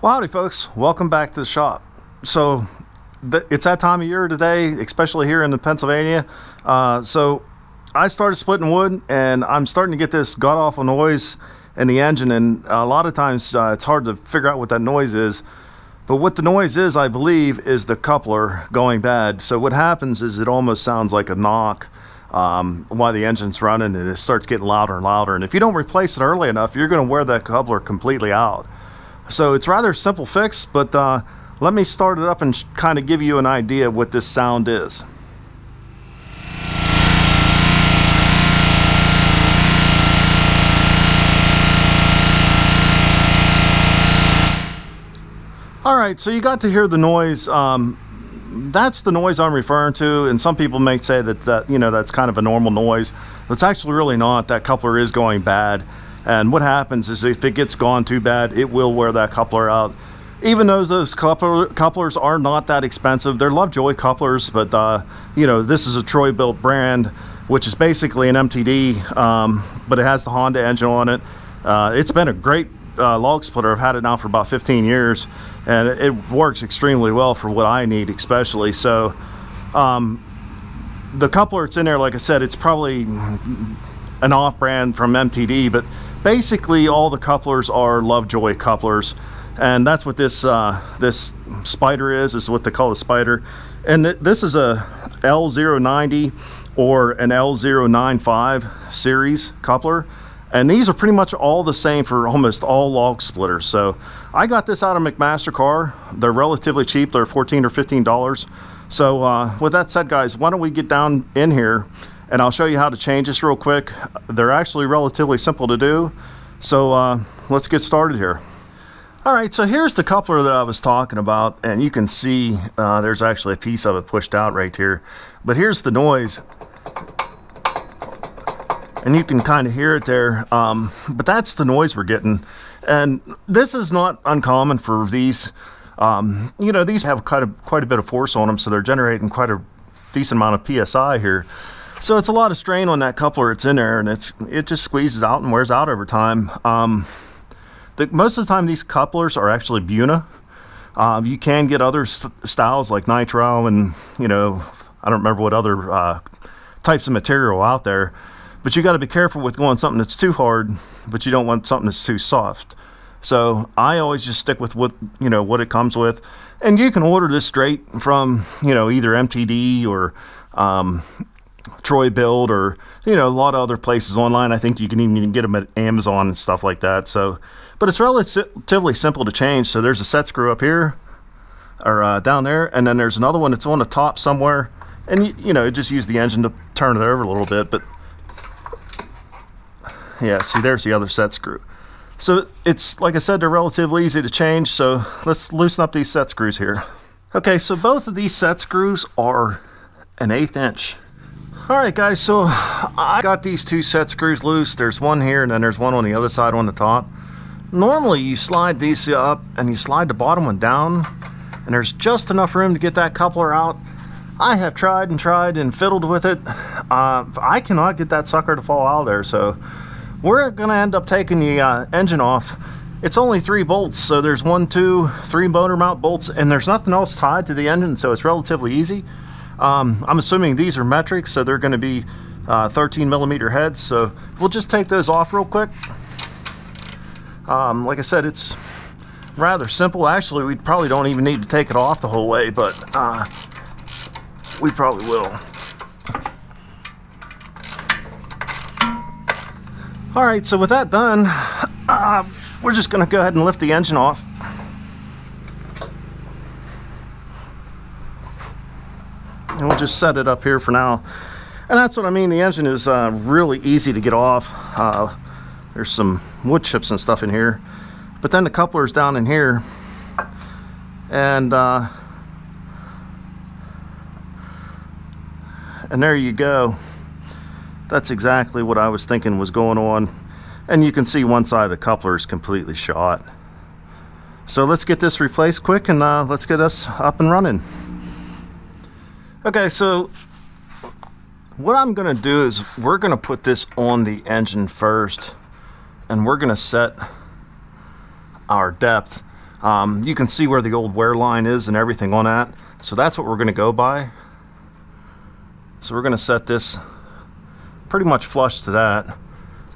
Well, howdy folks, welcome back to the shop. So it's that time of year today, especially here in Pennsylvania. So I started splitting wood and I'm starting to get this god-awful noise in the engine, and a lot of times it's hard to figure out what that noise is. But what the noise is, I believe, is the coupler going bad. So what happens is it almost sounds like a knock while the engine's running, and it starts getting louder and louder. And if you don't replace it early enough, you're going to wear that coupler completely out. So it's rather simple fix, but let me start it up and kind of give you an idea of what this sound is. All right, so you got to hear the noise. That's the noise I'm referring to, and some people may say that that's kind of a normal noise. But it's actually really not. That coupler is going bad. And what happens is if it gets gone too bad, it will wear that coupler out. Even though those couplers are not that expensive, they're LoveJoy couplers, but this is a Troy-Bilt brand, which is basically an MTD, but it has the Honda engine on it. It's been a great log splitter. I've had it now for about 15 years, and it works extremely well for what I need, especially. So the coupler that's in there, like I said, it's probably an off-brand from MTD, but basically all the couplers are LoveJoy couplers, and that's what this this spider is what they call a spider. And this is a L090 or an L095 series coupler, and these are pretty much all the same for almost all log splitters. So I got this out of McMaster-Carr. They're relatively cheap. They're $14 or $15. So with that said, guys, why don't we get down in here and I'll show you how to change this real quick. They're actually relatively simple to do. So let's get started here. All right, so here's the coupler that I was talking about, and you can see there's actually a piece of it pushed out right here. But here's the noise, and you can kind of hear it there. But that's the noise we're getting, and this is not uncommon for these. These have quite a bit of force on them, so they're generating quite a decent amount of PSI here. So it's a lot of strain on that coupler that's in there, and it just squeezes out and wears out over time. Most of the time these couplers are actually Buna. You can get other styles like nitro, and I don't remember what other types of material out there, but you got to be careful with going something that's too hard, but you don't want something that's too soft. So I always just stick with what it comes with, and you can order this straight from either MTD or Troy-Bilt, or a lot of other places online. I think you can even get them at Amazon and stuff like that. So, but it's relatively simple to change. So there's a set screw up here, or down there, and then there's another one that's on the top somewhere, and just use the engine to turn it over a little bit. But yeah, see, there's the other set screw. So it's, like I said, they're relatively easy to change. So let's loosen up these set screws here. Okay, so both of these set screws are 1/8 inch. All right, guys, so I got these two set screws loose. There's one here, and then there's one on the other side on the top. Normally, you slide these up, and you slide the bottom one down, and there's just enough room to get that coupler out. I have tried and fiddled with it. I cannot get that sucker to fall out of there, so we're gonna end up taking the engine off. It's only 3 bolts, so there's 1, 2, 3 motor mount bolts, and there's nothing else tied to the engine, so it's relatively easy. I'm assuming these are metric, so they're going to be 13 millimeter heads. So we'll just take those off real quick. Like I said, it's rather simple. Actually, we probably don't even need to take it off the whole way, but we probably will. All right, so with that done, we're just going to go ahead and lift the engine off. And we'll just set it up here for now. And that's what I mean. The engine is really easy to get off. There's some wood chips and stuff in here, but then the coupler's down in here, and there you go. That's exactly what I was thinking was going on. And you can see one side of the coupler is completely shot. So let's get this replaced quick, and let's get us up and running. Okay, so what I'm going to do is we're going to put this on the engine first, and we're going to set our depth. You can see where the old wear line is and everything on that. So that's what we're going to go by. So we're going to set this pretty much flush to that.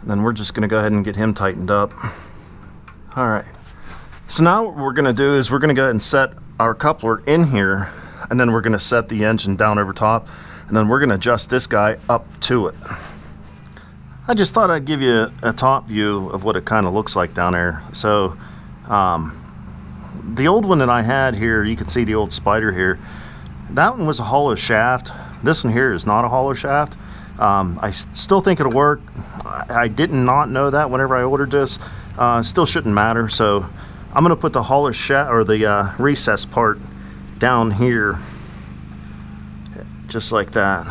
And then we're just going to go ahead and get him tightened up. All right. So now what we're going to do is we're going to go ahead and set our coupler in here. And then we're going to set the engine down over top. And then we're going to adjust this guy up to it. I just thought I'd give you a top view of what it kind of looks like down there. So the old one that I had here, you can see the old Spider here. That one was a hollow shaft. This one here is not a hollow shaft. I still think it'll work. I did not know that whenever I ordered this. Still shouldn't matter. So I'm going to put the hollow shaft or the recess part down here, just like that.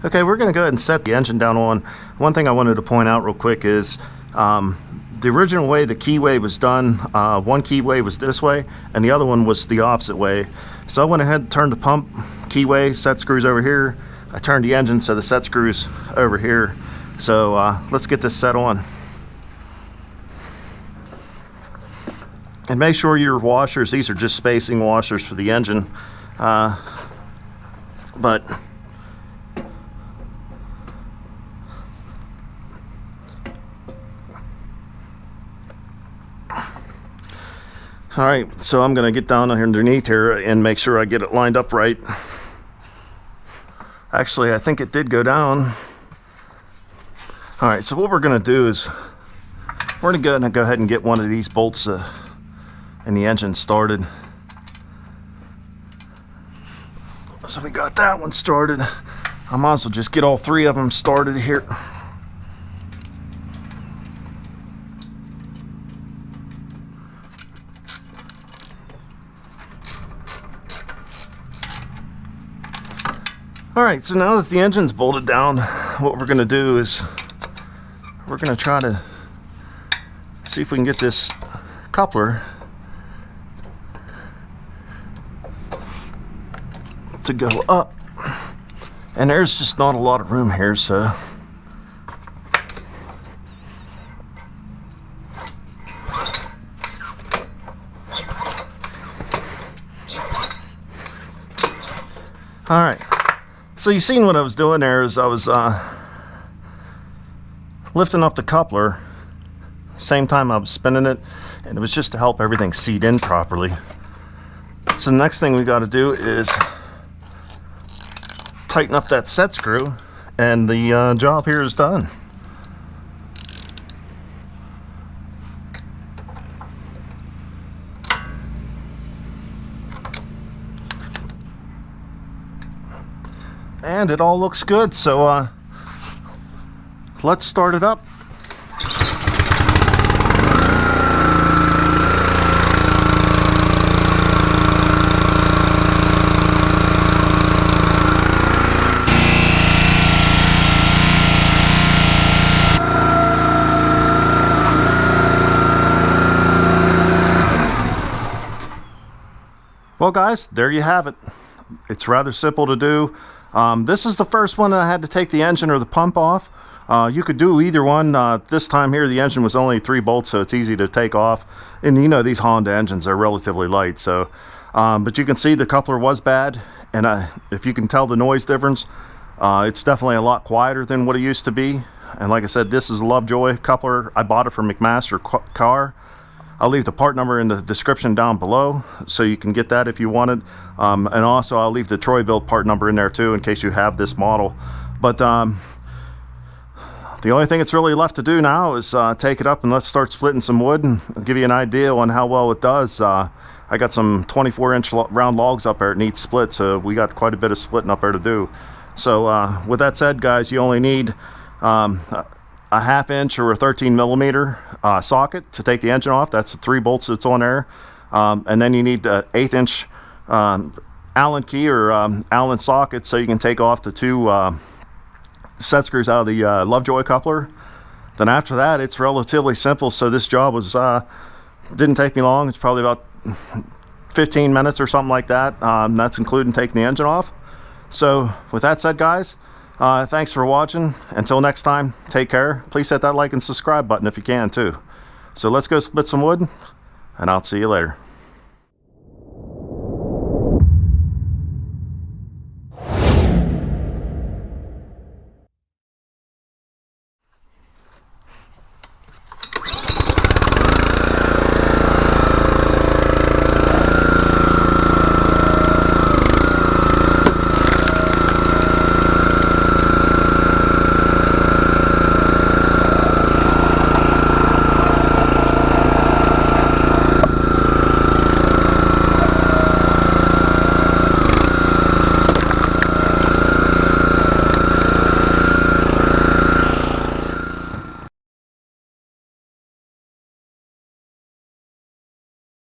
Okay, we're going to go ahead and set the engine down on. One thing I wanted to point out real quick is the original way the keyway was done, one keyway was this way and the other one was the opposite way. So I went ahead and turned the pump keyway, set screws over here. I turned the engine so the set screws over here. So let's get this set on. And make sure your washers, these are just spacing washers for the engine. But all right, so I'm going to get down underneath here and make sure I get it lined up right. Actually, I think it did go down. All right, so what we're going to do is we're going to go ahead and get one of these bolts in the engine started. So we got that one started. I might as well just get all three of them started here. All right, so now that the engine's bolted down, what we're gonna do is we're gonna try to see if we can get this coupler to go up. And there's just not a lot of room here, so all right. So you seen what I was doing there is I was lifting up the coupler, same time I was spinning it, and it was just to help everything seat in properly. So the next thing we got to do is tighten up that set screw, and the job here is done. And it all looks good, so let's start it up. Well guys, there you have it. It's rather simple to do. This is the first one that I had to take the engine or the pump off. You could do either one. This time here the engine was only 3 bolts, so it's easy to take off. And you know these Honda engines are relatively light, so but you can see the coupler was bad, and if you can tell the noise difference, it's definitely a lot quieter than what it used to be. And like I said, this is a LoveJoy coupler. I bought it from McMaster-Carr. I'll leave the part number in the description down below, so you can get that if you want it. And also I'll leave the Troy-Bilt part number in there too, in case you have this model. But the only thing that's really left to do now is take it up and let's start splitting some wood, and I'll give you an idea on how well it does. I got some 24-inch round logs up there that need split, so we got quite a bit of splitting up there to do. So with that said, guys, you only need a 1/2 inch or a 13 millimeter socket to take the engine off. That's the 3 bolts that's on there. And then you need an 1/8 inch Allen key or Allen socket so you can take off the 2 set screws out of the LoveJoy coupler. Then after that, it's relatively simple. So this job was didn't take me long. It's probably about 15 minutes or something like that. That's including taking the engine off. So with that said, guys, thanks for watching. Until next time, take care. Please hit that like and subscribe button if you can too. So let's go split some wood. and I'll see you later.